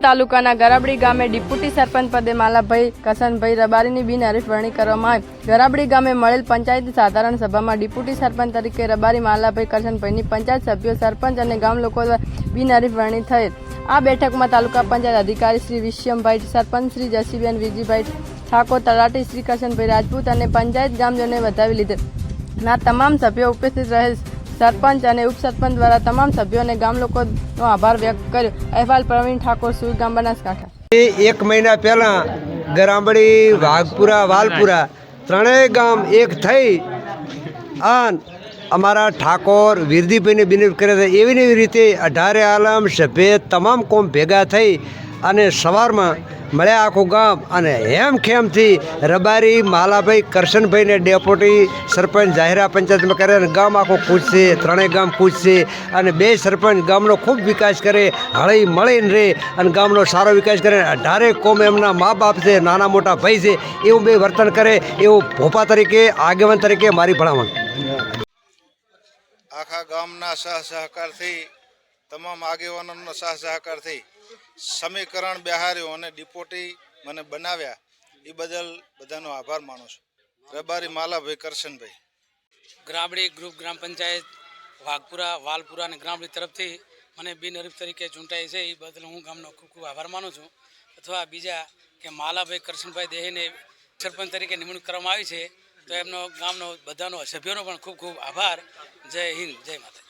તાલુકાના ગરાબડી ગામે ડિપ્યુટી સરપંચ પદે માલાભાઈ કરશનભાઈ રબારીની બિનહરીફ વરણી કરવામાં આવી। ગરાબડી ગામે મળેલ પંચાયત સાધારણ સભામાં ડિપ્યુટી સરપંચ તરીકે રબારી માલાભાઈ કરશનભાઈની પંચાયત સભ્યો, સરપંચ અને ગામ લોકો દ્વારા બિનહરીફ વરણી થયેલ। આ બેઠકમાં તાલુકા પંચાયત અધિકારી શ્રી વિશ્યમભાઈ, સરપંચ શ્રી જસીબેન વિજીભાઈ ઠાકોર, તલાટી શ્રી કરશનભાઈ રાજપૂત અને પંચાયત ગામજનોને વધાવી લીધેલ। ના તમામ સભ્યો ઉપસ્થિત રહેલ। સરપંચ અને ઉપસરપંચ દ્વારા તમામ સભ્યોને ગામ લોકોનો આભાર વ્યક્ત કર્યો। અહેવાલ પ્રવીણ ઠાકોર, સુઈગામ, બનાસકાંઠા। એક મહિના પહેલાં ગરાબડી, વાઘપુરા, વાલપુરા ત્રણેય ગામ એક થઈ અને અમારા ઠાકોર વીરદીભાઈને બિનહરીફ કર્યા હતા। એવી રીતે 18 આલમ સભ્ય તમામ કોમ ભેગા થઈ અને સવારમાં મળ્યા આખું ગામ અને હેમખેમથી રબારી માલાભાઈ કરશનભાઈને ડેપ્યુટી સરપંચ જાહેરા પંચાયતમાં કરે અને ગામ આખું ખુશ છે। ત્રણેય ગામ ખુશ છે અને બે સરપંચ ગામનો ખૂબ વિકાસ કરે, હળી મળીને રહે અને ગામનો સારો વિકાસ કરે। 18 કોમ એમના મા બાપ છે, નાના મોટા ભાઈ છે, એવું બે વર્તન કરે એવું ભોપા તરીકે, આગેવાન તરીકે મારી ભલામણ। આખા ગામના સહકારથી, તમામ આગેવાનોનો સહકારથી સમીકરણ બેહાર્યું અને ડિપોટી મને બનાવ્યા, એ બદલ બધાનો આભાર માનું છું। રબારી માલાભાઈ કરશનભાઈ। ગરાબડી ગ્રુપ ગ્રામ પંચાયત વાઘપુરા, વાલપુરા અને ગરાબડી તરફથી મને બિનહરીફ તરીકે ચૂંટાઈ છે, એ બદલ હું ગામનો ખૂબ ખૂબ આભાર માનું છું। અથવા બીજા કે માલાભાઈ કરશનભાઈ દેહીને સરપંચ તરીકે નિમણૂક કરવામાં આવી છે, તો એમનો ગામનો બધાનો સભ્યોનો પણ ખૂબ ખૂબ આભાર। જય હિન્દ, જય માતા।